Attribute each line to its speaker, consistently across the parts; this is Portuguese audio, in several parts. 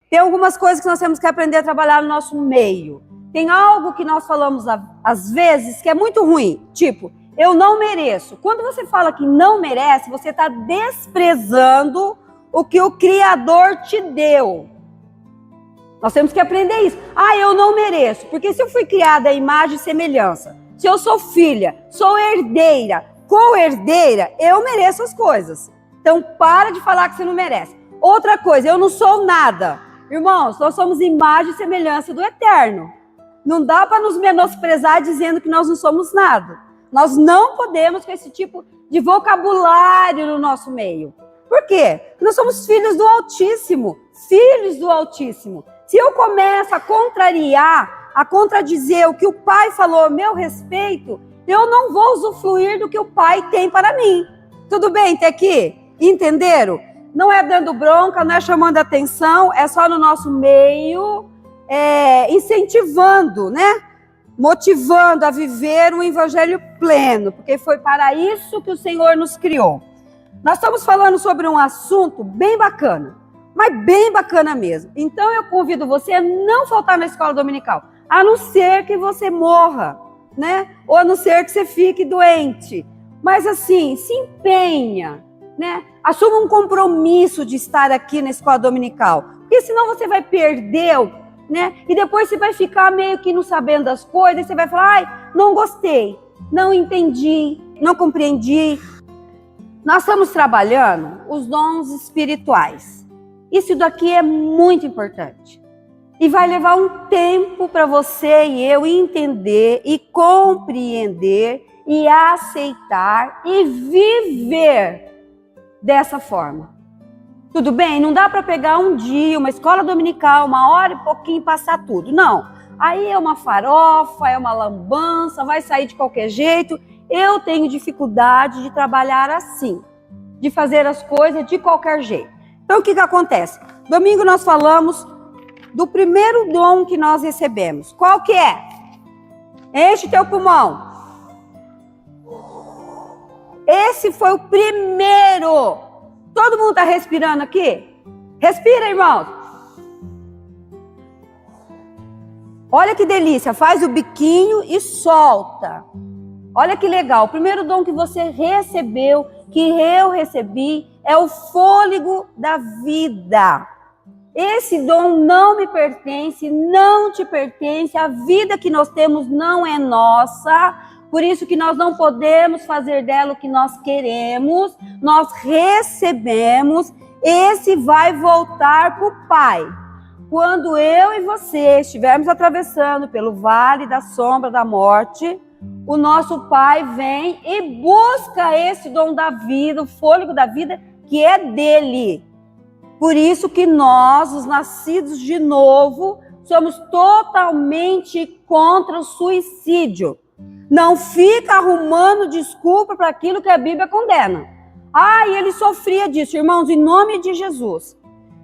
Speaker 1: Tem algumas coisas que nós temos que aprender a trabalhar no nosso meio. Tem algo que nós falamos às vezes que é muito ruim, tipo, eu não mereço. Quando você fala que não merece, você está desprezando o que o Criador te deu. Nós temos que aprender isso. Eu não mereço, porque se eu fui criada à imagem e semelhança, se eu sou filha, sou herdeira, co-herdeira, eu mereço as coisas. Então, para de falar que você não merece. Outra coisa, eu não sou nada. Irmãos, nós somos imagem e semelhança do Eterno. Não dá para nos menosprezar dizendo que nós não somos nada. Nós não podemos com esse tipo de vocabulário no nosso meio. Por quê? Porque nós somos filhos do Altíssimo. Filhos do Altíssimo. Se eu começo a contrariar, a contradizer o que o Pai falou a meu respeito, eu não vou usufruir do que o Pai tem para mim. Tudo bem até aqui? Entenderam? Não é dando bronca, não é chamando atenção, é só no nosso meio, incentivando, né? Motivando a viver um evangelho pleno, porque foi para isso que o Senhor nos criou. Nós estamos falando sobre um assunto bem bacana, mas bem bacana mesmo. Então eu convido você a não faltar na escola dominical, a não ser que você morra, né? Ou a não ser que você fique doente. Mas assim, se empenha, né? Assuma um compromisso de estar aqui na escola dominical, porque senão você vai perder, né? E depois você vai ficar meio que não sabendo das coisas, e você vai falar, não gostei, não entendi, não compreendi. Nós estamos trabalhando os dons espirituais. Isso daqui é muito importante. E vai levar um tempo para você e eu entender e compreender e aceitar e viver dessa forma. Tudo bem? Não dá para pegar um dia, uma escola dominical, 1 hora e pouquinho e passar tudo. Não. Aí é uma farofa, é uma lambança, vai sair de qualquer jeito. Eu tenho dificuldade de trabalhar assim, de fazer as coisas de qualquer jeito. Então o que acontece? Domingo nós falamos do primeiro dom que nós recebemos. Qual que é? Enche teu pulmão. Esse foi o primeiro. Todo mundo está respirando aqui? Respira, irmãos. Olha que delícia. Faz o biquinho e solta. Olha que legal. O primeiro dom que você recebeu, que eu recebi, é o fôlego da vida. Esse dom não me pertence, não te pertence. A vida que nós temos não é nossa. Por isso que nós não podemos fazer dela o que nós queremos. Nós recebemos. Esse vai voltar para o Pai. Quando eu e você estivermos atravessando pelo vale da sombra da morte, o nosso Pai vem e busca esse dom da vida, o fôlego da vida, que é dele. Por isso que nós, os nascidos de novo, somos totalmente contra o suicídio. Não fica arrumando desculpa para aquilo que a Bíblia condena. E ele sofria disso. Irmãos, em nome de Jesus,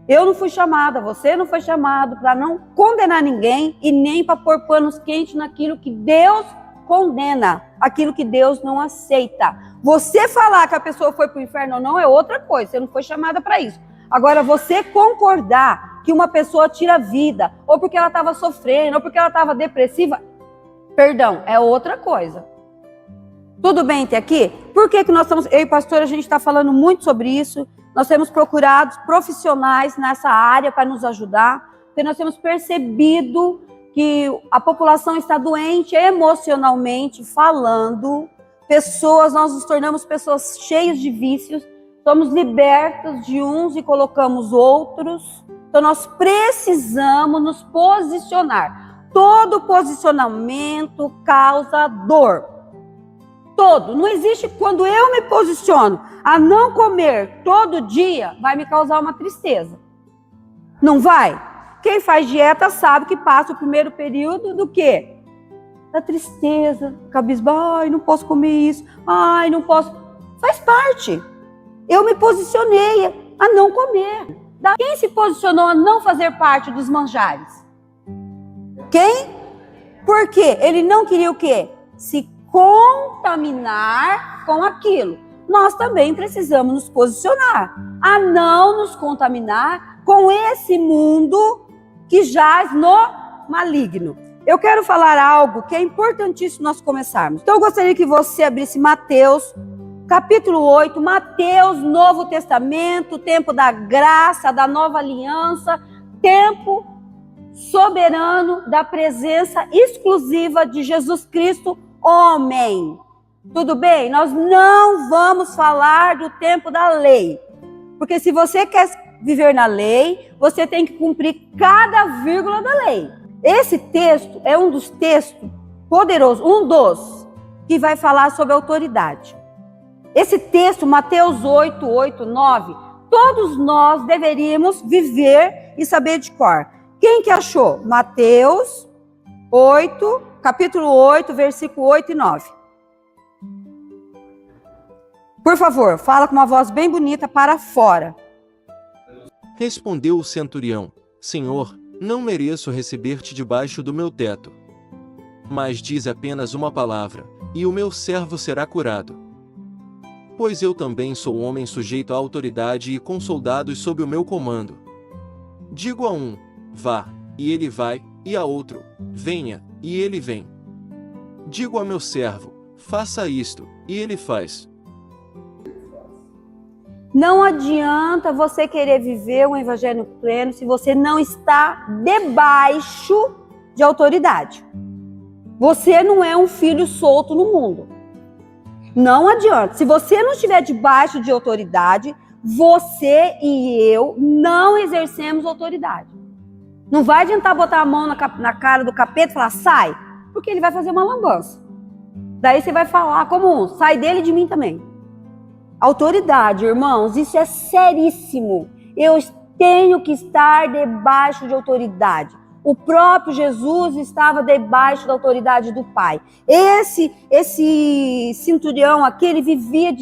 Speaker 1: eu não fui chamada, você não foi chamado para não condenar ninguém e nem para pôr panos quentes naquilo que Deus condena, aquilo que Deus não aceita. Você falar que a pessoa foi para o inferno ou não é outra coisa, você não foi chamada para isso. Agora, você concordar que uma pessoa tira a vida, ou porque ela estava sofrendo, ou porque ela estava depressiva, perdão, é outra coisa. Tudo bem até aqui? Por que nós estamos, eu e pastor, a gente está falando muito sobre isso. Nós temos procurado profissionais nessa área para nos ajudar, porque nós temos percebido que a população está doente emocionalmente falando. Nós nos tornamos pessoas cheias de vícios, somos libertos de uns e colocamos outros. Então nós precisamos nos posicionar. Todo posicionamento causa dor. Todo. Não existe quando eu me posiciono a não comer todo dia, vai me causar uma tristeza. Não vai? Quem faz dieta sabe que passa o primeiro período do quê? Da tristeza, cabisbaixo, não posso comer isso, não posso. Faz parte. Eu me posicionei a não comer. Quem se posicionou a não fazer parte dos manjares? Quem? Por quê? Ele não queria o quê? Se contaminar com aquilo. Nós também precisamos nos posicionar a não nos contaminar com esse mundo que jaz no maligno. Eu quero falar algo que é importantíssimo nós começarmos. Então eu gostaria que você abrisse Mateus, capítulo 8, Mateus, Novo Testamento, tempo da graça, da nova aliança, tempo soberano da presença exclusiva de Jesus Cristo, homem. Tudo bem? Nós não vamos falar do tempo da lei, porque se você quer viver na lei, você tem que cumprir cada vírgula da lei. Esse texto é um dos textos poderosos, um dos que vai falar sobre autoridade. Esse texto, Mateus 8, 8, 9, todos nós deveríamos viver e saber de cor. Quem que achou? Mateus 8, capítulo 8, versículo 8 e 9. Por favor, fala com uma voz bem bonita para fora.
Speaker 2: Respondeu o centurião: Senhor, não mereço receber-te debaixo do meu teto. Mas diz apenas uma palavra, e o meu servo será curado. Pois eu também sou homem sujeito à autoridade e com soldados sob o meu comando. Digo a um: vá, e ele vai, e a outro: venha, e ele vem. Digo a meu servo: faça isto, e ele faz.
Speaker 1: Não adianta você querer viver um evangelho pleno se você não está debaixo de autoridade. Você não é um filho solto no mundo. Não adianta. Se você não estiver debaixo de autoridade, você e eu não exercemos autoridade. Não vai adiantar botar a mão na cara do capeta e falar, sai, porque ele vai fazer uma lambança. Daí você vai falar como sai dele e de mim também. Autoridade, irmãos, isso é seríssimo. Eu tenho que estar debaixo de autoridade. O próprio Jesus estava debaixo da autoridade do Pai. Esse centurião aqui, ele vivia,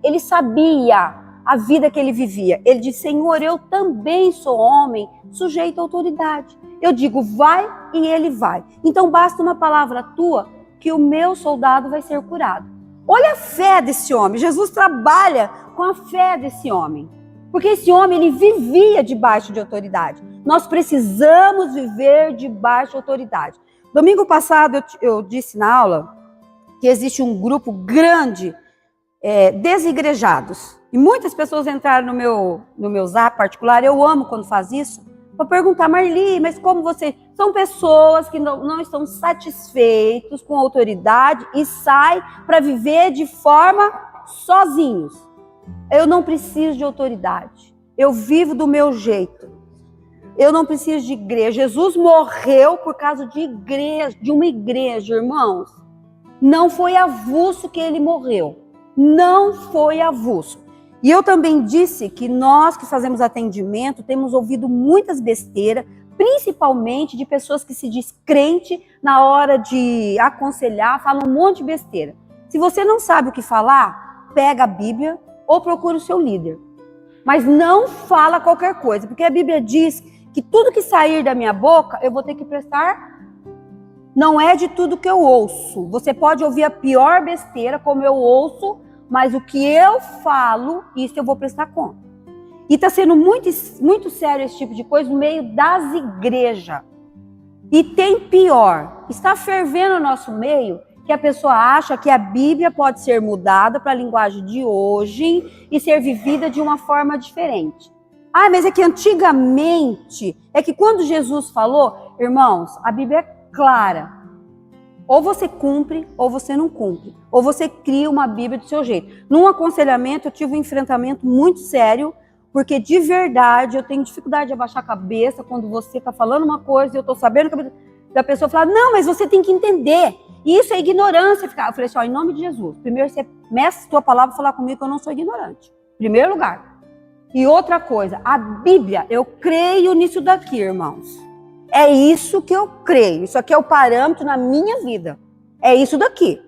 Speaker 1: ele sabia a vida que ele vivia. Ele disse, Senhor, eu também sou homem sujeito à autoridade. Eu digo, vai e ele vai. Então basta uma palavra tua que o meu soldado vai ser curado. Olha a fé desse homem. Jesus trabalha com a fé desse homem. Porque esse homem, ele vivia debaixo de autoridade. Nós precisamos viver debaixo de autoridade. Domingo passado eu disse na aula que existe um grupo grande, desigrejados. E muitas pessoas entraram no meu zap particular. Eu amo quando faz isso. Para perguntar, Marli, mas como você... São pessoas que não estão satisfeitos com a autoridade e saem para viver de forma sozinhos. Eu não preciso de autoridade. Eu vivo do meu jeito. Eu não preciso de igreja. Jesus morreu por causa de igreja, de uma igreja, irmãos. Não foi avulso que ele morreu. Não foi avulso. E eu também disse que nós que fazemos atendimento temos ouvido muitas besteiras, principalmente de pessoas que se diz crente na hora de aconselhar, falam um monte de besteira. Se você não sabe o que falar, pega a Bíblia ou procura o seu líder. Mas não fala qualquer coisa, porque a Bíblia diz que tudo que sair da minha boca, eu vou ter que prestar. Não é de tudo que eu ouço. Você pode ouvir a pior besteira, como eu ouço, mas o que eu falo, isso eu vou prestar conta. E está sendo muito, muito sério esse tipo de coisa no meio das igrejas. E tem pior, está fervendo no nosso meio que a pessoa acha que a Bíblia pode ser mudada para a linguagem de hoje e ser vivida de uma forma diferente. Ah, mas é que antigamente, é que quando Jesus falou, irmãos, a Bíblia é clara. Ou você cumpre, ou você não cumpre. Ou você cria uma Bíblia do seu jeito. Num aconselhamento, eu tive um enfrentamento muito sério, porque de verdade eu tenho dificuldade de abaixar a cabeça quando você está falando uma coisa e eu estou sabendo que a pessoa fala, não, mas você tem que entender. E isso é ignorância. Eu falei assim, ó, em nome de Jesus, primeiro você meça a tua palavra e falar comigo que eu não sou ignorante. Primeiro lugar. E outra coisa, a Bíblia, eu creio nisso daqui, irmãos. É isso que eu creio. Isso aqui é o parâmetro na minha vida. É isso daqui.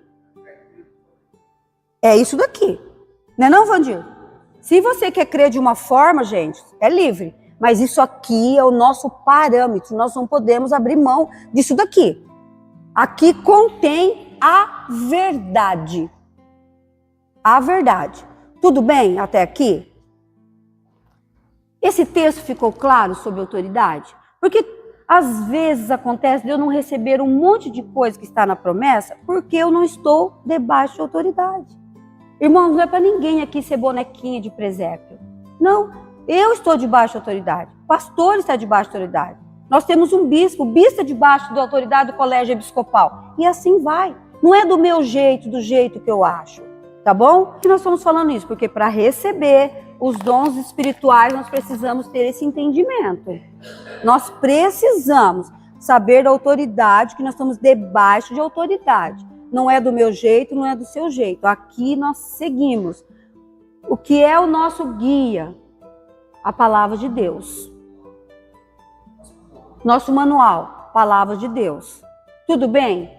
Speaker 1: É isso daqui. Não é não, Vandir? Se você quer crer de uma forma, gente, é livre. Mas isso aqui é o nosso parâmetro. Nós não podemos abrir mão disso daqui. Aqui contém a verdade. A verdade. Tudo bem até aqui? Esse texto ficou claro sobre autoridade? Porque às vezes acontece de eu não receber um monte de coisa que está na promessa porque eu não estou debaixo de autoridade. Irmãos, não é para ninguém aqui ser bonequinha de presépio. Não, eu estou debaixo de autoridade. O pastor está debaixo de autoridade. Nós temos um bispo, o bispo é debaixo da autoridade do colégio episcopal. E assim vai. Não é do meu jeito, do jeito que eu acho. Tá bom? E nós estamos falando isso porque para receber os dons espirituais nós precisamos ter esse entendimento. Nós precisamos saber da autoridade, que nós estamos debaixo de autoridade. Não é do meu jeito, não é do seu jeito. Aqui nós seguimos. O que é o nosso guia? A palavra de Deus. Nosso manual, palavra de Deus. Tudo bem?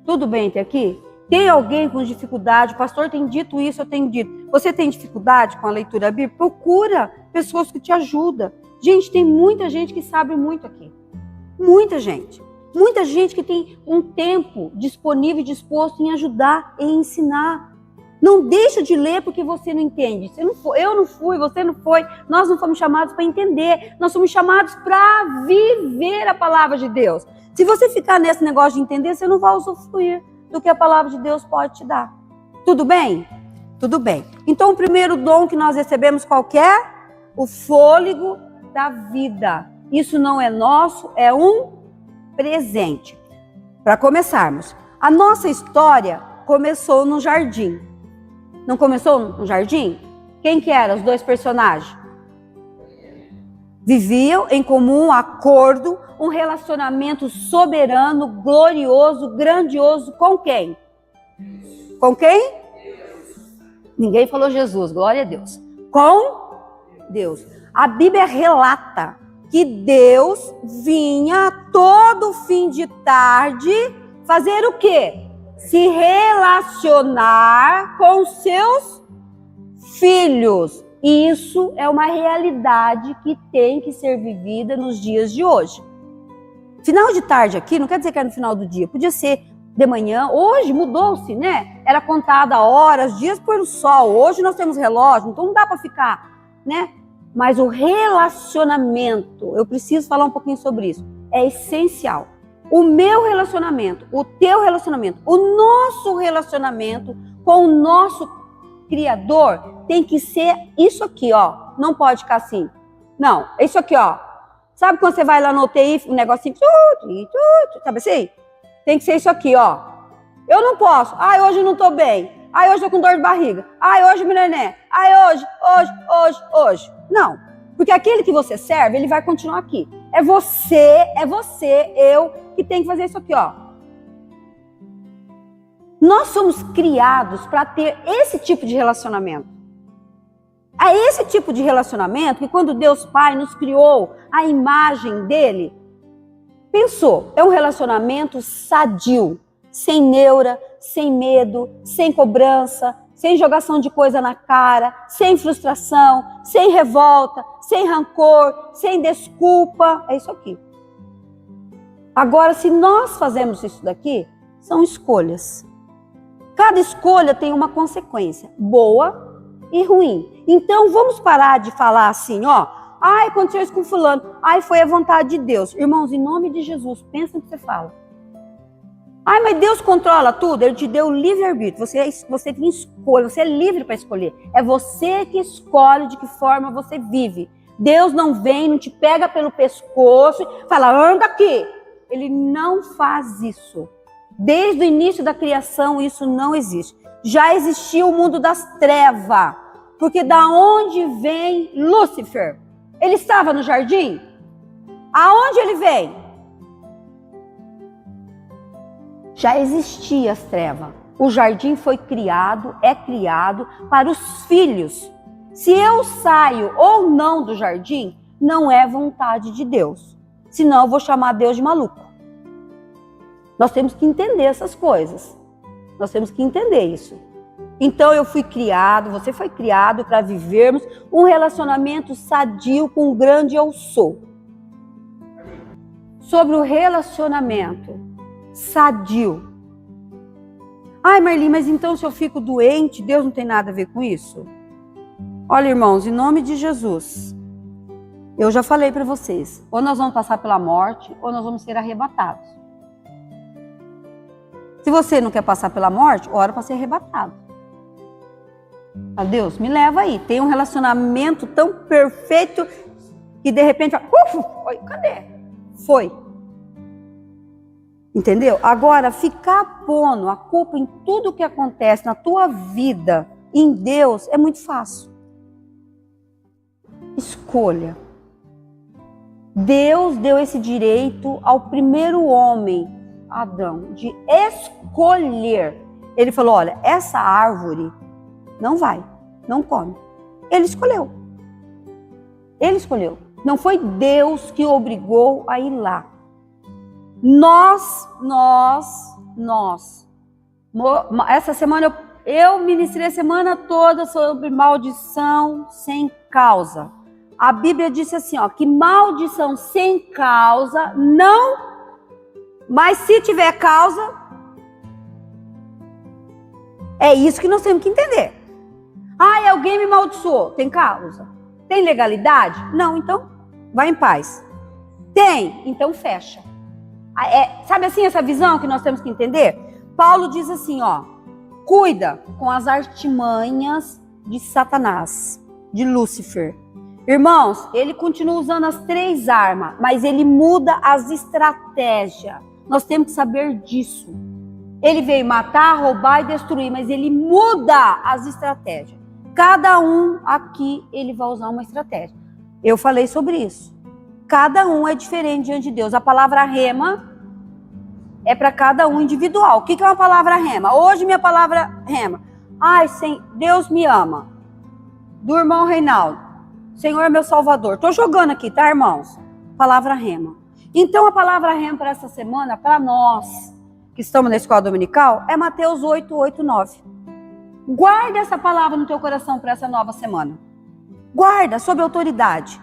Speaker 1: Tudo bem até aqui? Tem alguém com dificuldade? O pastor tem dito isso, eu tenho dito. Você tem dificuldade com a leitura bíblica? Procura pessoas que te ajudam. Gente, tem muita gente que sabe muito aqui. Muita gente. Muita gente que tem um tempo disponível e disposto em ajudar e ensinar. Não deixa de ler porque você não entende. Eu não fui, você não foi. Nós não fomos chamados para entender. Nós somos chamados para viver a palavra de Deus. Se você ficar nesse negócio de entender, você não vai usufruir do que a palavra de Deus pode te dar. Tudo bem? Tudo bem. Então, o primeiro dom que nós recebemos qual que é? O fôlego da vida. Isso não é nosso, é um presente. Para começarmos, a nossa história começou no jardim. Não começou no jardim? Quem que eram os dois personagens? Viviam em comum acordo, um relacionamento soberano, glorioso, grandioso, com quem? Com quem? Ninguém falou Jesus, glória a Deus. Com Deus. A Bíblia relata que Deus vinha todo fim de tarde fazer o quê? Se relacionar com seus filhos. E isso é uma realidade que tem que ser vivida nos dias de hoje. Final de tarde aqui, não quer dizer que é no final do dia, podia ser de manhã. Hoje mudou-se, né? Era contada horas, dias pelo sol. Hoje nós temos relógio, então não dá para ficar, né? Mas o relacionamento, eu preciso falar um pouquinho sobre isso, é essencial. O meu relacionamento, o teu relacionamento, o nosso relacionamento com o nosso Criador tem que ser isso aqui, ó. Não pode ficar assim. Não, é isso aqui, ó. Sabe quando você vai lá no UTI, um negocinho, sabe assim? Tem que ser isso aqui, ó. Eu não posso. Ai, hoje eu não tô bem. Ai, hoje eu tô com dor de barriga. Ai, hoje me neném. Ai, hoje. Não. Porque aquele que você serve, ele vai continuar aqui. É você, eu, que tem que fazer isso aqui, ó. Nós somos criados para ter esse tipo de relacionamento. É esse tipo de relacionamento que quando Deus Pai nos criou a imagem dele, pensou, é um relacionamento sadio, sem neura, sem medo, sem cobrança, sem jogação de coisa na cara, sem frustração, sem revolta, sem rancor, sem desculpa. É isso aqui. Agora, se nós fazemos isso daqui, são escolhas. Cada escolha tem uma consequência, boa e ruim. Então, vamos parar de falar assim, ó. Ai, aconteceu isso com fulano. Ai, foi a vontade de Deus. Irmãos, em nome de Jesus, pensa no que você fala. Ai, mas Deus controla tudo. Ele te deu o livre-arbítrio. Você tem escolha, você é livre para escolher. É você que escolhe de que forma você vive. Deus não vem, não te pega pelo pescoço e fala, anda aqui. Ele não faz isso. Desde o início da criação, isso não existe. Já existia o mundo das trevas. Porque da onde vem Lúcifer? Ele estava no jardim? Aonde ele vem? Já existia as trevas. O jardim foi criado, é criado para os filhos. Se eu saio ou não do jardim, não é vontade de Deus. Senão eu vou chamar Deus de maluco. Nós temos que entender essas coisas. Nós temos que entender isso. Então eu fui criado, você foi criado para vivermos um relacionamento sadio com o grande eu sou. Sobre o relacionamento sadio. Ai, Marli, mas então se eu fico doente, Deus não tem nada a ver com isso? Olha, irmãos, em nome de Jesus, Eu já falei para vocês, ou nós vamos passar pela morte, ou nós vamos ser arrebatados. Se você não quer passar pela morte, ora para ser arrebatado. Ah, Deus, me leva aí. Tem um relacionamento tão perfeito que de repente, cadê? Foi. Entendeu? Agora, ficar pondo a culpa em tudo que acontece na tua vida, em Deus, é muito fácil. Escolha. Deus deu esse direito ao primeiro homem, Adão, de escolher. Ele falou, olha, essa árvore não vai, não come. Ele escolheu. Ele escolheu. Não foi Deus que obrigou a ir lá. Nós. Essa semana eu ministrei a semana toda sobre maldição sem causa. A Bíblia disse assim, ó, que maldição sem causa não, mas se tiver causa, é isso que nós temos que entender. Ah, alguém me amaldiçoou, tem causa? Tem legalidade? Não, então vai em paz. Tem, então fecha. Sabe assim essa visão que nós temos que entender? Paulo diz assim, ó, cuida com as artimanhas de Satanás, de Lúcifer. Irmãos, ele continua usando as 3 armas, mas ele muda as estratégias. Nós temos que saber disso. Ele veio matar, roubar e destruir, mas ele muda as estratégias. Cada um aqui, ele vai usar uma estratégia. Eu falei sobre isso. Cada um é diferente diante de Deus. A palavra rema é para cada um individual. O que é uma palavra rema? Hoje minha palavra rema. Ai, Deus me ama. Do irmão Reinaldo. Senhor é meu Salvador. Estou jogando aqui, tá, irmãos? Palavra rema. Então, a palavra rema para essa semana, para nós que estamos na escola dominical, é Mateus 8, 8, 9. Guarda essa palavra no teu coração para essa nova semana. Guarda, sob autoridade.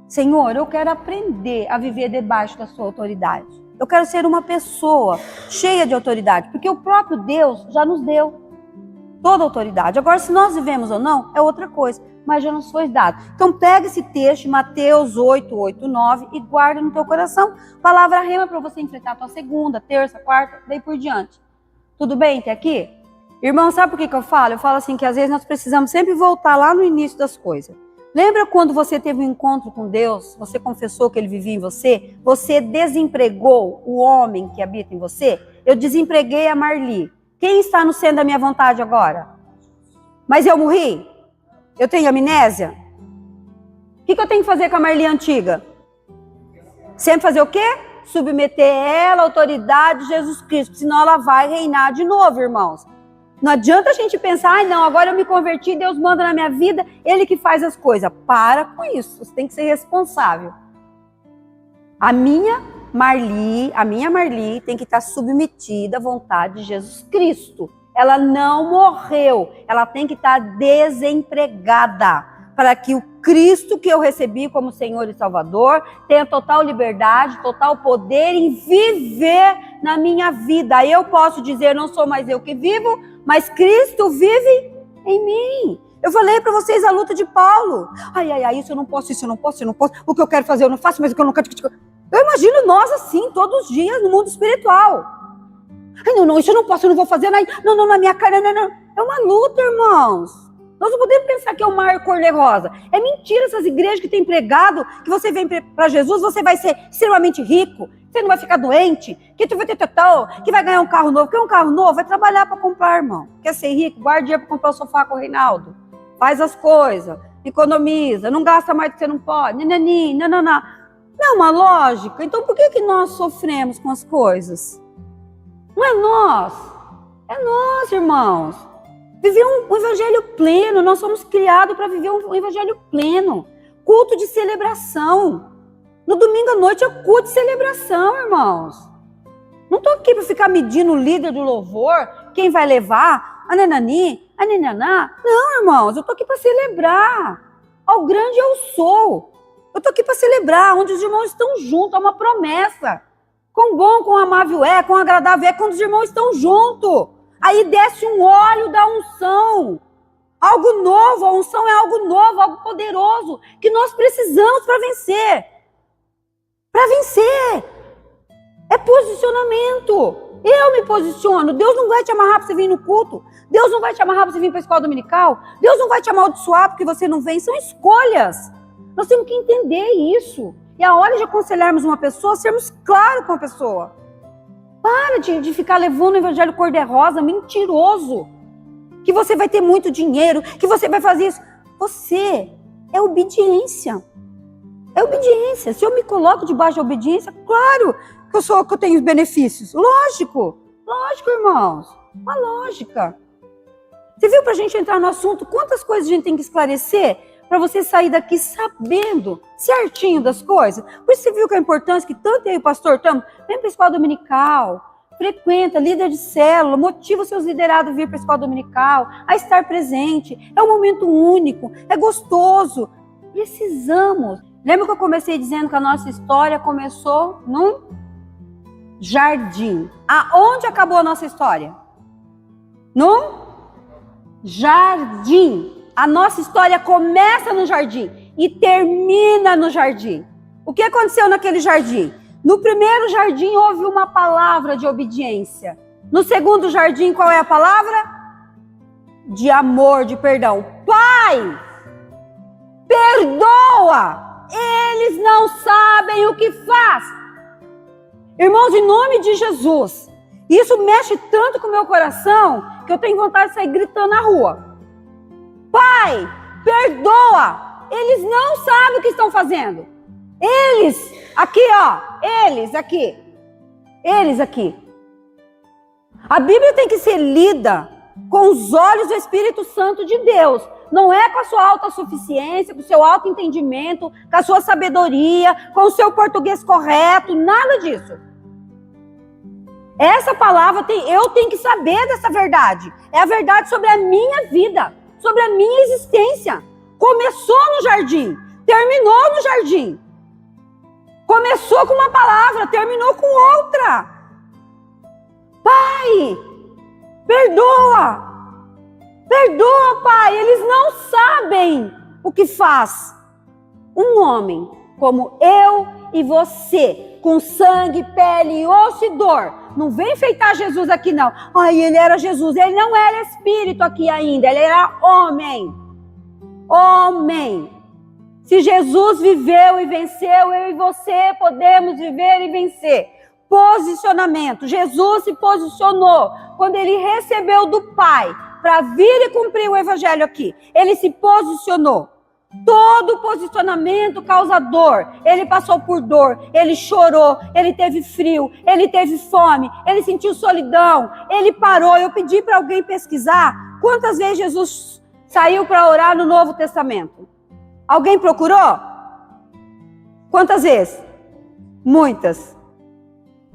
Speaker 1: Senhor, eu quero aprender a viver debaixo da sua autoridade. Eu quero ser uma pessoa cheia de autoridade, porque o próprio Deus já nos deu toda a autoridade. Agora, se nós vivemos ou não, é outra coisa, mas já nos foi dado. Então, pega esse texto, Mateus 8, 8, 9, e guarda no teu coração. Palavra rema para você enfrentar a tua segunda, terça, quarta, daí por diante. Tudo bem até aqui? Irmão, sabe por que eu falo? Eu falo assim, que às vezes nós precisamos sempre voltar lá no início das coisas. Lembra quando você teve um encontro com Deus, você confessou que Ele vivia em você, você desempregou o homem que habita em você? Eu desempreguei a Marli. Quem está no centro da minha vontade agora? Mas eu morri? Eu tenho amnésia? O que eu tenho que fazer com a Marli antiga? Sempre fazer o quê? Submeter ela à autoridade de Jesus Cristo, senão ela vai reinar de novo, irmãos. Não adianta a gente pensar, ai não, agora eu me converti, Deus manda na minha vida, Ele que faz as coisas. Para com isso, você tem que ser responsável. A minha Marli tem que estar submetida à vontade de Jesus Cristo. Ela não morreu, ela tem que estar desempregada, para que o Cristo que eu recebi como Senhor e Salvador tenha total liberdade, total poder em viver na minha vida. Aí eu posso dizer, não sou mais eu que vivo, mas Cristo vive em mim. Eu falei para vocês a luta de Paulo. Isso eu não posso, o que eu quero fazer eu não faço, mas o que eu não quero... Eu imagino nós assim, todos os dias no mundo espiritual. Não, isso eu não posso, eu não vou fazer, não, na minha cara, não. É uma luta, irmãos. Nós não podemos pensar que é o mar cor-de-rosa. É mentira essas igrejas que têm pregado, que você vem para Jesus, você vai ser extremamente rico, você não vai ficar doente, que tu vai ter que vai ganhar um carro novo. Quer um carro novo? Vai trabalhar para comprar, irmão. Quer ser rico? Guarda dinheiro para comprar o sofá com o Reinaldo. Faz as coisas, economiza, não gasta mais do que você não pode. Não é uma lógica. Então por que nós sofremos com as coisas? Não é nós, irmãos. Viver um evangelho pleno, nós somos criados para viver um evangelho pleno. Culto de celebração. No domingo à noite é culto de celebração, irmãos. Não estou aqui para ficar medindo o líder do louvor, quem vai levar, a nanani, a nananá. Não, irmãos, eu estou aqui para celebrar. Ao grande eu sou. Eu estou aqui para celebrar, onde os irmãos estão juntos, é uma promessa. Quão bom, quão amável é, quão agradável é quando os irmãos estão juntos. Aí desce um óleo da unção. Algo novo, a unção é algo novo, algo poderoso, que nós precisamos para vencer. Para vencer. É posicionamento. Eu me posiciono. Deus não vai te amarrar para você vir no culto. Deus não vai te amarrar para você vir para a escola dominical. Deus não vai te amaldiçoar porque você não vem. São escolhas. Nós temos que entender isso. E a hora de aconselharmos uma pessoa, sermos claros com a pessoa. Para de ficar levando o evangelho cor-de-rosa, mentiroso. Que você vai ter muito dinheiro, que você vai fazer isso. Você é obediência. É obediência. Se eu me coloco debaixo da obediência, claro que eu tenho benefícios. Lógico, irmãos. Uma lógica. Você viu, para a gente entrar no assunto, quantas coisas a gente tem que esclarecer para você sair daqui sabendo certinho das coisas? Por isso você viu que a importância que tanto eu e o pastor estamos, vem para a escola dominical, frequenta, líder de célula, motiva os seus liderados a vir para a escola dominical, a estar presente. É um momento único, é gostoso. Precisamos. Lembra que eu comecei dizendo que a nossa história começou num jardim. Aonde acabou a nossa história? Num jardim. A nossa história começa no jardim e termina no jardim. O que aconteceu naquele jardim? No primeiro jardim houve uma palavra de obediência. No segundo jardim, qual é a palavra? De amor, de perdão. Pai, perdoa! Eles não sabem o que faz. Irmãos, em nome de Jesus, isso mexe tanto com o meu coração que eu tenho vontade de sair gritando na rua. Pai, perdoa! Eles não sabem o que estão fazendo. Eles, aqui ó, eles aqui. A Bíblia tem que ser lida com os olhos do Espírito Santo de Deus. Não é com a sua autossuficiência, com o seu autoentendimento, com a sua sabedoria, com o seu português correto, nada disso. Essa palavra, eu tenho que saber dessa verdade. É a verdade sobre a minha vida, sobre a minha existência. Começou no jardim, terminou no jardim. Começou com uma palavra, terminou com outra. Pai, perdoa. Perdoa, Pai, eles não sabem o que faz. Um homem como eu e você, com sangue, pele, osso e dor, não vem enfeitar Jesus aqui não. Ai, ele era Jesus, ele não era espírito aqui ainda, ele era homem. Homem. Se Jesus viveu e venceu, eu e você podemos viver e vencer. Posicionamento. Jesus se posicionou quando ele recebeu do Pai para vir e cumprir o evangelho aqui. Ele se posicionou. Todo posicionamento causa dor. Ele passou por dor, ele chorou, ele teve frio, ele teve fome, ele sentiu solidão, ele parou. Eu pedi para alguém pesquisar quantas vezes Jesus saiu para orar no Novo Testamento. Alguém procurou? Quantas vezes? Muitas.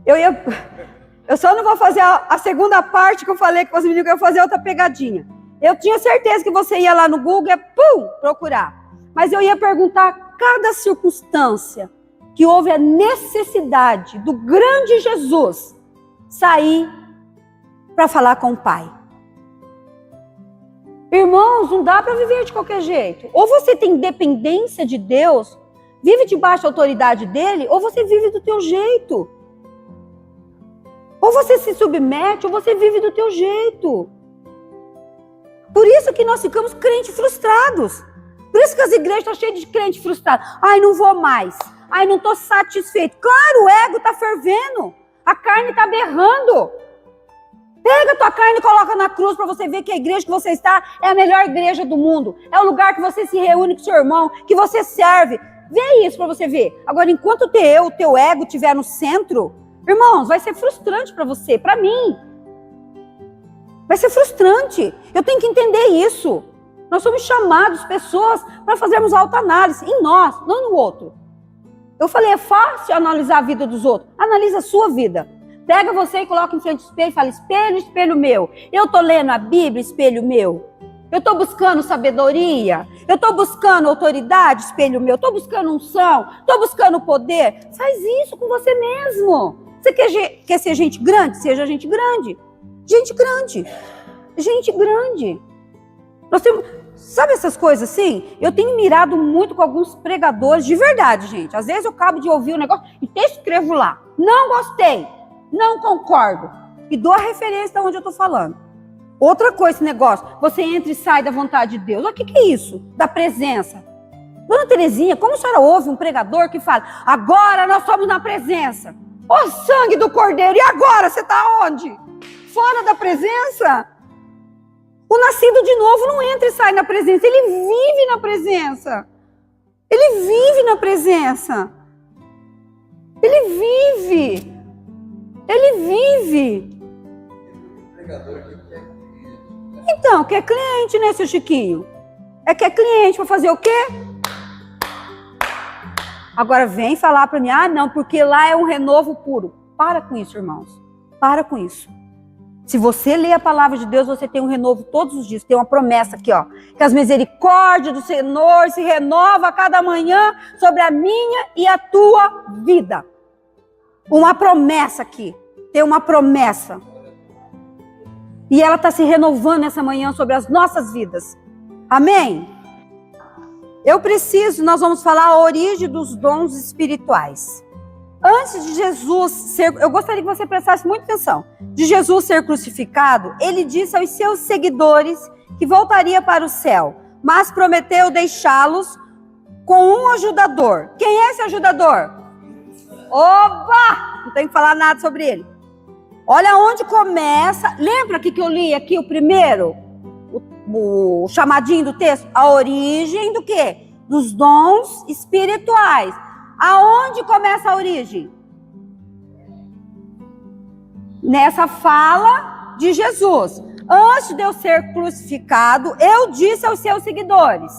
Speaker 1: Eu só não vou fazer a segunda parte que eu falei com os meninos, que eu ia fazer outra pegadinha. Eu tinha certeza que você ia lá no Google e procurar. Mas eu ia perguntar cada circunstância que houve a necessidade do grande Jesus sair para falar com o Pai. Irmãos, não dá para viver de qualquer jeito. Ou você tem dependência de Deus, vive debaixo da autoridade dele, ou você vive do teu jeito. Ou você se submete, ou você vive do teu jeito. Por isso que nós ficamos crentes frustrados. Por isso que as igrejas estão cheias de crentes frustrados. Ai, não vou mais. Ai, não estou satisfeito. Claro, o ego está fervendo. A carne está berrando. Pega a tua carne e coloca na cruz para você ver que a igreja que você está é a melhor igreja do mundo. É o lugar que você se reúne com seu irmão, que você serve. Vê isso para você ver. Agora, enquanto o teu ego estiver no centro, irmãos, vai ser frustrante para você, para mim. Vai ser frustrante. Eu tenho que entender isso. Nós somos chamados, pessoas, para fazermos autoanálise. Em nós, não no outro. Eu falei, é fácil analisar a vida dos outros. Analisa a sua vida. Pega você e coloca em frente ao espelho e fala, espelho, espelho meu. Eu estou lendo a Bíblia, espelho meu. Eu estou buscando sabedoria. Eu estou buscando autoridade, espelho meu. Estou buscando unção. Estou buscando poder. Faz isso com você mesmo. Você quer ser gente grande? Seja gente grande. Gente grande. Gente grande. Nós temos, sabe essas coisas assim? Eu tenho mirado muito com alguns pregadores, de verdade, gente. Às vezes eu acabo de ouvir um negócio e até escrevo lá. Não gostei, não concordo. E dou a referência de onde eu estou falando. Outra coisa, esse negócio, você entra e sai da vontade de Deus. O que é isso? Da presença. Dona Terezinha, como a senhora ouve um pregador que fala, agora nós somos na presença. Ó sangue do Cordeiro, e agora você está onde? Fora da presença? O nascido de novo não entra e sai na presença, ele vive na presença. Ele vive na presença. Ele vive. Ele vive. Então, quer cliente, né, seu Chiquinho? Quer cliente para fazer o quê? Agora vem falar para mim, não, porque lá é um renovo puro. Para com isso, irmãos. Para com isso. Se você lê a palavra de Deus, você tem um renovo todos os dias. Tem uma promessa aqui, ó. Que as misericórdias do Senhor se renova a cada manhã sobre a minha e a tua vida. Uma promessa aqui. Tem uma promessa. E ela está se renovando essa manhã sobre as nossas vidas. Amém? Nós vamos falar a origem dos dons espirituais. Antes de Jesus ser, eu gostaria que você prestasse muita atenção. De Jesus ser crucificado, ele disse aos seus seguidores que voltaria para o céu, mas prometeu deixá-los com um ajudador. Quem é esse ajudador? Oba! Não tem que falar nada sobre ele. Olha onde começa. Lembra que eu li aqui o primeiro? O chamadinho do texto? A origem do quê? Dos dons espirituais. Aonde começa a origem? Nessa fala de Jesus. Antes de eu ser crucificado, eu disse aos seus seguidores,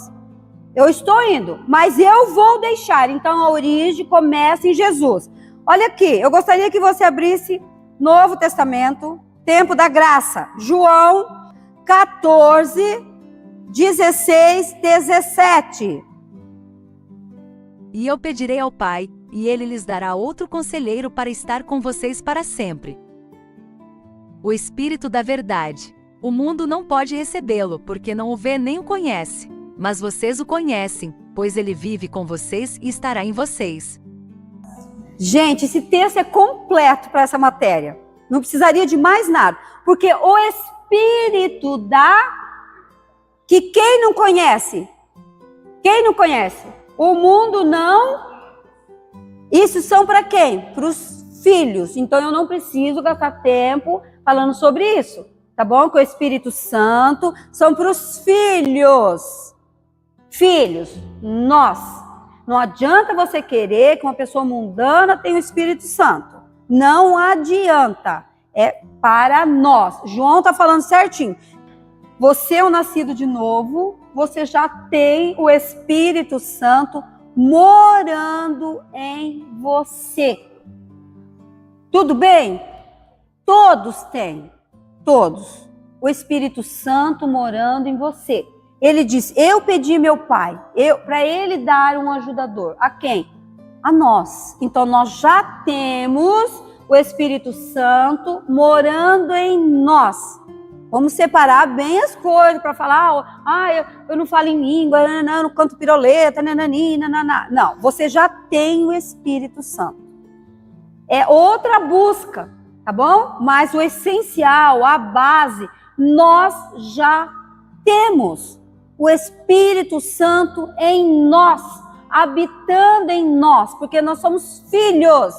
Speaker 1: eu estou indo, mas eu vou deixar. Então a origem começa em Jesus. Olha aqui, eu gostaria que você abrisse Novo Testamento, Tempo da Graça, João 14, 16, 17.
Speaker 3: E eu pedirei ao Pai, e ele lhes dará outro conselheiro para estar com vocês para sempre. O Espírito da Verdade. O mundo não pode recebê-lo, porque não o vê nem o conhece. Mas vocês o conhecem, pois ele vive com vocês e estará em vocês.
Speaker 1: Gente, esse texto é completo para essa matéria. Não precisaria de mais nada. Porque o Espírito que quem não conhece? Quem não conhece? O mundo não. Isso são para quem? Para os filhos. Então eu não preciso gastar tempo falando sobre isso. Tá bom? Que o Espírito Santo são para os filhos. Filhos, nós. Não adianta você querer que uma pessoa mundana tenha o Espírito Santo. Não adianta. É para nós. João está falando certinho. Você é o nascido de novo, você já tem o Espírito Santo morando em você. Tudo bem? Todos têm. Todos. O Espírito Santo morando em você. Ele diz, eu pedi meu Pai, para ele dar um ajudador. A quem? A nós. Então nós já temos o Espírito Santo morando em nós. Vamos separar bem as coisas para falar, eu não falo em língua, eu não canto piroleta, não, você já tem o Espírito Santo. É outra busca, tá bom? Mas o essencial, a base, nós já temos o Espírito Santo em nós, habitando em nós, porque nós somos filhos.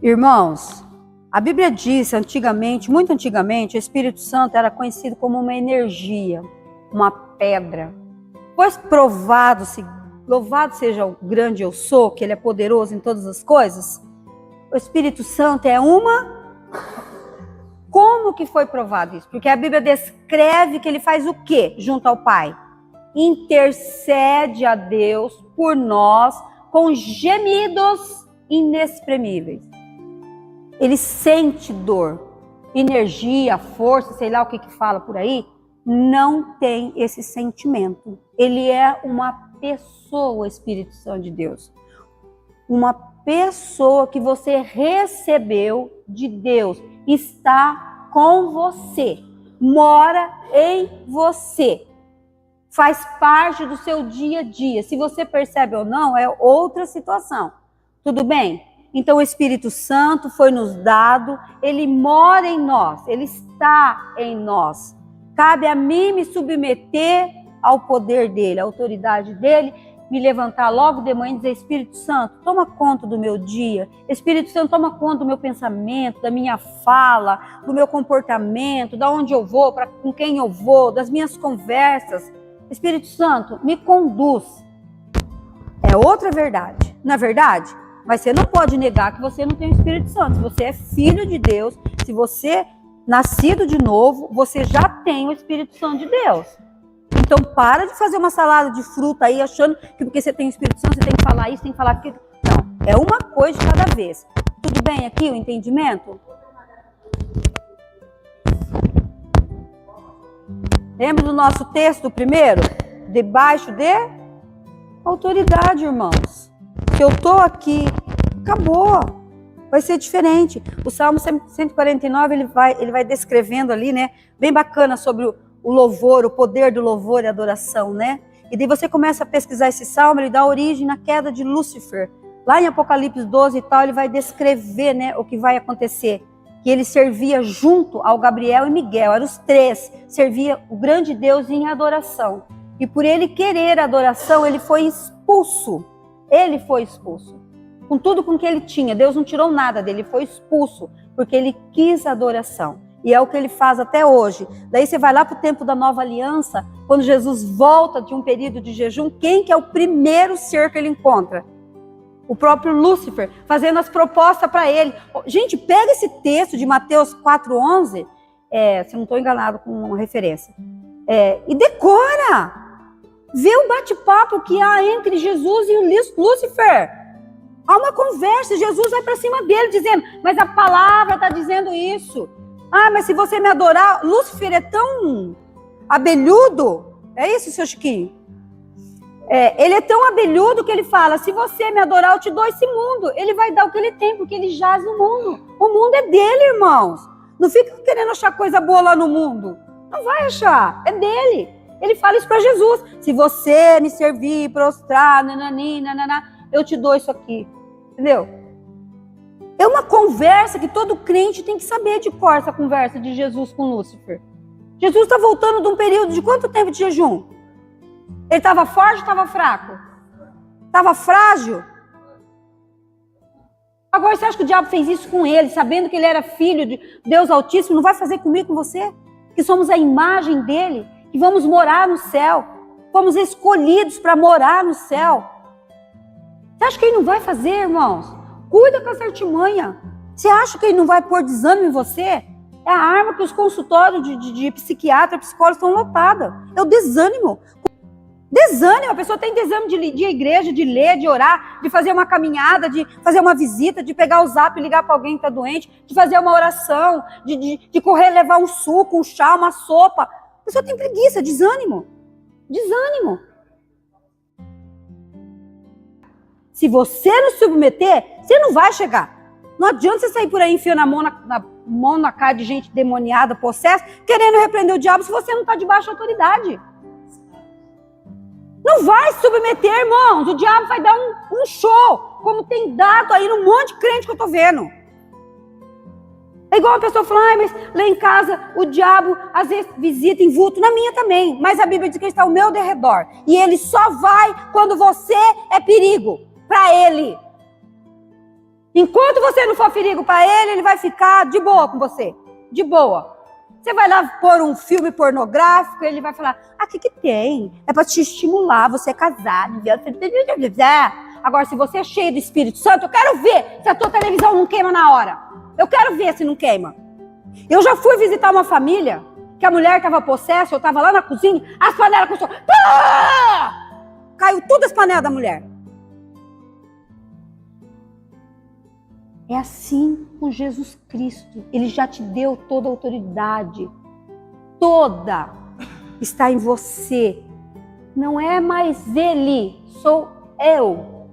Speaker 1: Irmãos, a Bíblia diz antigamente, muito antigamente, o Espírito Santo era conhecido como uma energia, uma pedra. Pois louvado seja o grande eu sou, que ele é poderoso em todas as coisas, o Espírito Santo é uma... Como que foi provado isso? Porque a Bíblia descreve que ele faz o quê junto ao Pai? Intercede a Deus por nós com gemidos inexprimíveis. Ele sente dor, energia, força, sei lá o que fala por aí, não tem esse sentimento. Ele é uma pessoa, o Espírito Santo de Deus. Uma pessoa que você recebeu de Deus, está com você, mora em você. Faz parte do seu dia a dia. Se você percebe ou não, é outra situação. Tudo bem? Então o Espírito Santo foi nos dado, ele mora em nós, ele está em nós. Cabe a mim me submeter ao poder dele, à autoridade dele, me levantar logo de manhã e dizer: Espírito Santo, toma conta do meu dia. Espírito Santo, toma conta do meu pensamento, da minha fala, do meu comportamento, da onde eu vou, com quem eu vou, das minhas conversas. Espírito Santo, me conduz. É outra verdade. Na verdade, mas você não pode negar que você não tem o Espírito Santo. Se você é filho de Deus, se você é nascido de novo, você já tem o Espírito Santo de Deus. Então para de fazer uma salada de fruta aí, achando que porque você tem o Espírito Santo, você tem que falar isso, tem que falar aquilo. Não, é uma coisa de cada vez. Tudo bem aqui o entendimento? Lembra do nosso texto primeiro? Debaixo de autoridade, irmãos. Se eu estou aqui, acabou. Vai ser diferente. O Salmo 149, ele vai descrevendo ali, né? Bem bacana sobre o louvor, o poder do louvor e adoração, né? E daí você começa a pesquisar esse salmo, ele dá origem na queda de Lúcifer. Lá em Apocalipse 12 e tal, ele vai descrever, né, o que vai acontecer. Que ele servia junto ao Gabriel e Miguel, eram os três, servia o grande Deus em adoração. E por ele querer adoração, ele foi expulso. Ele foi expulso. Com tudo com que ele tinha, Deus não tirou nada dele, ele foi expulso, porque ele quis adoração. E é o que ele faz até hoje. Daí você vai lá para o tempo da nova aliança, quando Jesus volta de um período de jejum, quem que é o primeiro ser que ele encontra? O próprio Lúcifer, fazendo as propostas para ele. Gente, pega esse texto de Mateus 4,11, se eu não estou enganado com uma referência, e decora. Vê o bate-papo que há entre Jesus e o Lúcifer. Há uma conversa, Jesus vai para cima dele dizendo, mas a palavra está dizendo isso. Ah, mas se você me adorar, Lúcifer é tão abelhudo. É isso, seu Chiquinho? Ele é tão abelhudo que ele fala, se você me adorar, eu te dou esse mundo. Ele vai dar o que ele tem, porque ele jaz no mundo. O mundo é dele, irmãos. Não fica querendo achar coisa boa lá no mundo. Não vai achar, é dele. Ele fala isso para Jesus. Se você me servir, prostrar, nanani, nananá, eu te dou isso aqui. Entendeu? É uma conversa que todo crente tem que saber de cor, essa conversa de Jesus com Lúcifer. Jesus está voltando de um período de quanto tempo de jejum? Ele estava forte ou estava fraco? Estava frágil? Agora você acha que o diabo fez isso com ele, sabendo que ele era filho de Deus Altíssimo? Não vai fazer comigo, com você? Que somos a imagem dele, que vamos morar no céu. Fomos escolhidos para morar no céu. Você acha que ele não vai fazer, irmãos? Cuida com essa artimanha. Você acha que ele não vai pôr desânimo em você? É a arma que os consultórios de psiquiatra, psicólogos estão lotados. É o desânimo. Desânimo, a pessoa tem desânimo de ir à igreja, de ler, de orar, de fazer uma caminhada, de fazer uma visita, de pegar o zap e ligar para alguém que está doente, de fazer uma oração, de correr, levar um suco, um chá, uma sopa. A pessoa tem preguiça, desânimo. Desânimo. Se você não se submeter, você não vai chegar. Não adianta você sair por aí enfiando a mão na cara de gente demoniada, possessa, querendo repreender o diabo se você não está debaixo da autoridade. Não vai se submeter, irmãos. O diabo vai dar um show, como tem dado aí num monte de crente que eu estou vendo. É igual uma pessoa falar, mas lá em casa o diabo às vezes visita em vulto, na minha também. Mas a Bíblia diz que ele está ao meu derredor. E ele só vai quando você é perigo para ele. Enquanto você não for perigo para ele, ele vai ficar de boa com você. De boa. Você vai lá pôr um filme pornográfico, ele vai falar, o que tem? É para te estimular, você é casado. Agora, se você é cheio do Espírito Santo, eu quero ver se a tua televisão não queima na hora. Eu quero ver se não queima. Eu já fui visitar uma família, que a mulher estava possessa, eu estava lá na cozinha, as panelas começaram... Caiu todas as panelas da mulher. É assim com Jesus Cristo. Ele já te deu toda a autoridade. Toda está em você. Não é mais ele, sou eu.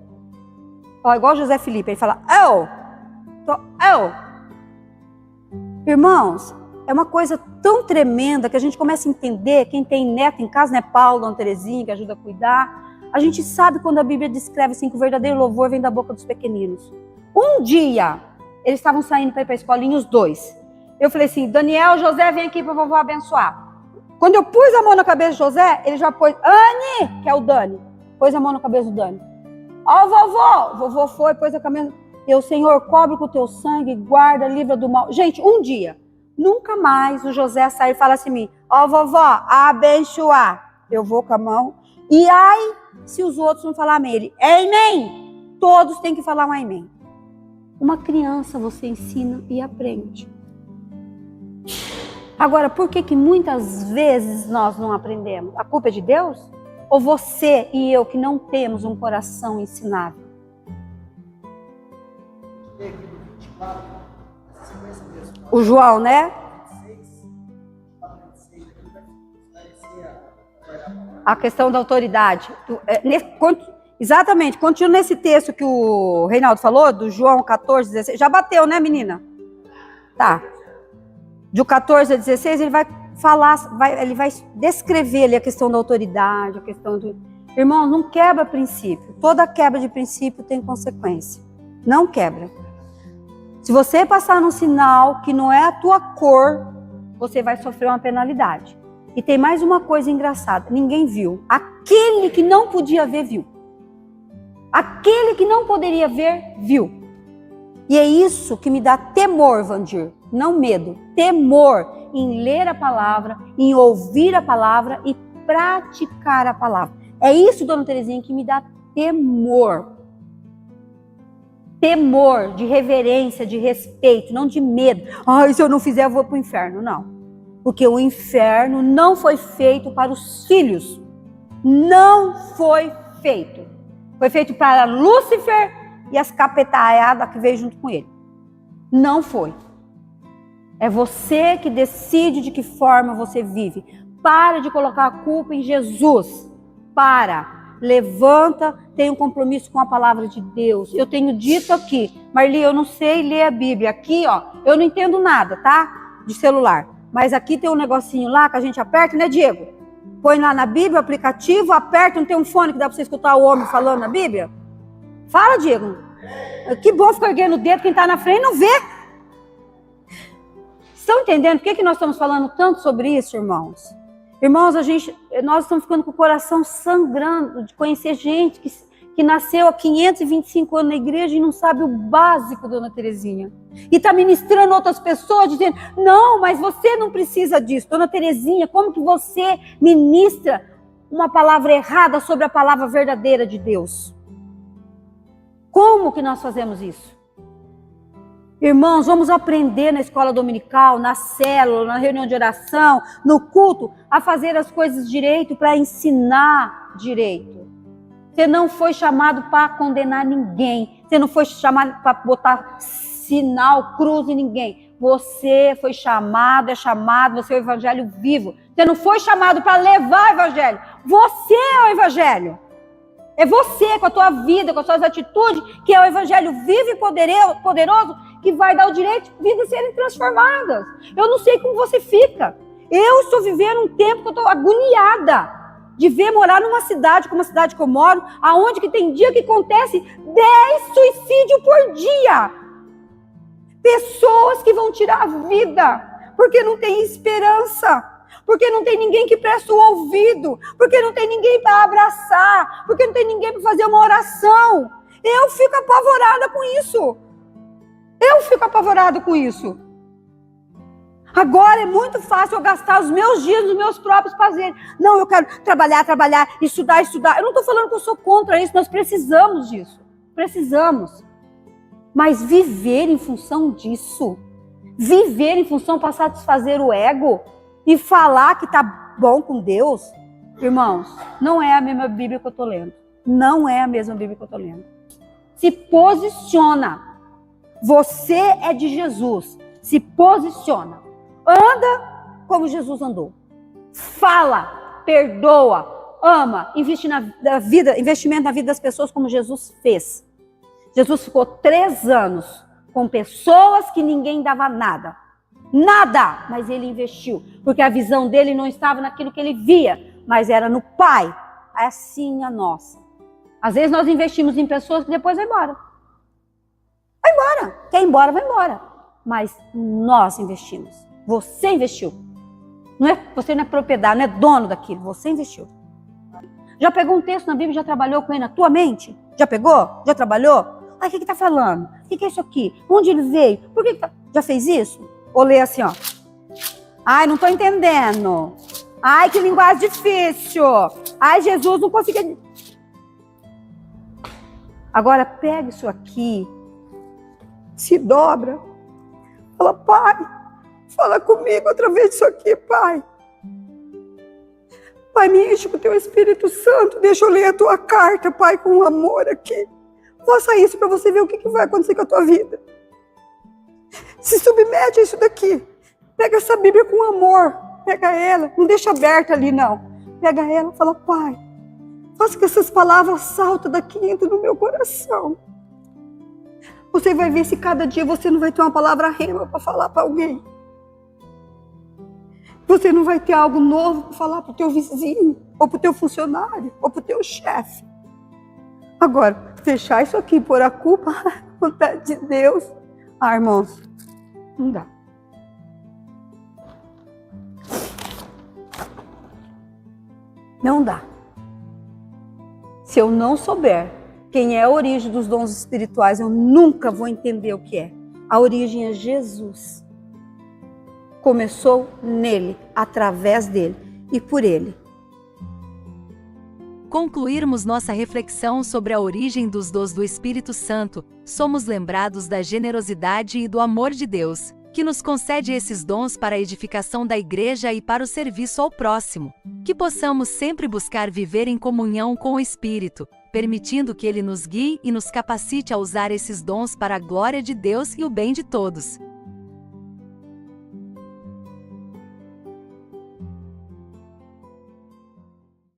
Speaker 1: Ó, igual José Felipe, ele fala, eu. Sou eu. Irmãos, é uma coisa tão tremenda que a gente começa a entender, quem tem neto em casa, né, Paulo, Dona Terezinha, que ajuda a cuidar, a gente sabe quando a Bíblia descreve assim, que o verdadeiro louvor vem da boca dos pequeninos. Um dia, eles estavam saindo para ir para a escolinha, os dois. Eu falei assim, Daniel, José, vem aqui para o vovô abençoar. Quando eu pus a mão na cabeça de José, ele já pôs, Anne, que é o Dani, pôs a mão na cabeça do Dani. Ó, o vovô foi, pôs a cabeça, eu, Senhor, cobre com o teu sangue, guarda, livra do mal. Gente, um dia, nunca mais o José sai e fala assim, mim, ó, vovó, abençoar. Eu vou com a mão, e ai, se os outros não falar amém, ele, amém. Todos têm que falar um amém. Uma criança você ensina e aprende. Agora, por que muitas vezes nós não aprendemos? A culpa é de Deus? Ou você e eu que não temos um coração ensinável? O João, né? A questão da autoridade. Exatamente, continua nesse texto que o Reinaldo falou, do João 14, 16. Já bateu, né, menina? Tá. Do 14 a 16, ele vai falar, ele vai descrever ali a questão da autoridade, a questão do... Irmão, não quebra princípio. Toda quebra de princípio tem consequência. Não quebra. Se você passar num sinal que não é a tua cor, você vai sofrer uma penalidade. E tem mais uma coisa engraçada. Ninguém viu. Aquele que não podia ver, viu. Aquele que não poderia ver, viu. E é isso que me dá temor, Vandir. Não medo. Temor em ler a palavra, em ouvir a palavra e praticar a palavra. É isso, Dona Terezinha, que me dá temor. Temor, de reverência, de respeito, não de medo. Ai, se eu não fizer, eu vou para o inferno. Não. Porque o inferno não foi feito para os filhos. Não foi feito. Foi feito para Lúcifer e as capetaiadas que veio junto com ele. Não foi. É você que decide de que forma você vive. Para de colocar a culpa em Jesus. Para. Levanta, tem um compromisso com a palavra de Deus. Eu tenho dito aqui, Marli, eu não sei ler a Bíblia. Aqui, ó, eu não entendo nada, tá? De celular. Mas aqui tem um negocinho lá que a gente aperta, né, Diego? Põe lá na Bíblia o aplicativo, aperta, não tem um fone que dá pra você escutar o homem falando na Bíblia? Fala, Diego. Que bom ficar erguendo o dedo, quem tá na frente não vê. Estão entendendo por que nós estamos falando tanto sobre isso, irmãos? Irmãos, nós estamos ficando com o coração sangrando de conhecer gente que nasceu há 525 anos na igreja e não sabe o básico, Dona Terezinha. E está ministrando outras pessoas, dizendo, não, mas você não precisa disso. Dona Terezinha, como que você ministra uma palavra errada sobre a palavra verdadeira de Deus? Como que nós fazemos isso? Irmãos, vamos aprender na escola dominical, na célula, na reunião de oração, no culto, a fazer as coisas direito para ensinar direito. Você não foi chamado para condenar ninguém. Você não foi chamado para botar sinal, cruz em ninguém. Você foi chamado, você é o evangelho vivo. Você não foi chamado para levar o evangelho. Você é o evangelho. É você, com a tua vida, com as suas atitudes, que é o evangelho vivo e poderoso, que vai dar o direito de vidas serem transformadas. Eu não sei como você fica. Eu estou vivendo um tempo que eu estou agoniada de ver morar numa cidade, como a cidade que eu moro, aonde que tem dia que acontece 10 suicídios por dia. Pessoas que vão tirar a vida, porque não tem esperança. Porque não tem ninguém que presta o ouvido, porque não tem ninguém para abraçar, porque não tem ninguém para fazer uma oração. Eu fico apavorada com isso. Agora é muito fácil eu gastar os meus dias nos meus próprios prazeres. Não, eu quero trabalhar, estudar. Eu não estou falando que eu sou contra isso, nós precisamos disso. Precisamos. Mas viver em função disso, viver em função para satisfazer o ego, e falar que está bom com Deus, irmãos, não é a mesma Bíblia que eu estou lendo. Não é a mesma Bíblia que eu estou lendo. Se posiciona. Você é de Jesus. Se posiciona. Anda como Jesus andou. Fala, perdoa, ama, investimento na vida das pessoas como Jesus fez. Jesus ficou 3 anos com pessoas que ninguém dava nada. Nada, mas ele investiu, porque a visão dele não estava naquilo que ele via, mas era no Pai. Assim a nossa. Às vezes nós investimos em pessoas que depois vai embora. Vai embora. Quer ir embora, vai embora. Mas nós investimos. Você investiu. Você não é propriedade, não é dono daquilo. Você investiu. Já pegou um texto na Bíblia e já trabalhou com ele na tua mente? Já pegou? Já trabalhou? Ah, o que está falando? O que é isso aqui? Onde ele veio? Por que tá... Já fez isso? Ou lê assim, ó. Ai, não estou entendendo. Ai, que linguagem difícil. Ai, Jesus, não consigo... Agora, pega isso aqui, se dobra, fala, Pai, fala comigo através disso aqui, Pai. Pai, me enche com o teu Espírito Santo, deixa eu ler a tua carta, Pai, com amor aqui. Faça isso para você ver o que vai acontecer com a tua vida. Se submete a isso daqui. Pega essa Bíblia com amor, pega ela, não deixa aberta ali não. Pega ela e fala, Pai, faça que essas palavras saltem daqui e entrem no meu coração. Você vai ver se cada dia você não vai ter uma palavra rema para falar para alguém. Você não vai ter algo novo para falar para o teu vizinho, ou para o teu funcionário, ou para o teu chefe. Agora, deixar isso aqui, pôr a culpa na vontade de Deus. Ah, irmãos, não dá. Não dá. Se eu não souber quem é a origem dos dons espirituais, eu nunca vou entender o que é. A origem é Jesus. Começou nele, através dele e por ele.
Speaker 3: Concluirmos nossa reflexão sobre a origem dos dons do Espírito Santo, somos lembrados da generosidade e do amor de Deus, que nos concede esses dons para a edificação da igreja e para o serviço ao próximo. Que possamos sempre buscar viver em comunhão com o Espírito, permitindo que ele nos guie e nos capacite a usar esses dons para a glória de Deus e o bem de todos.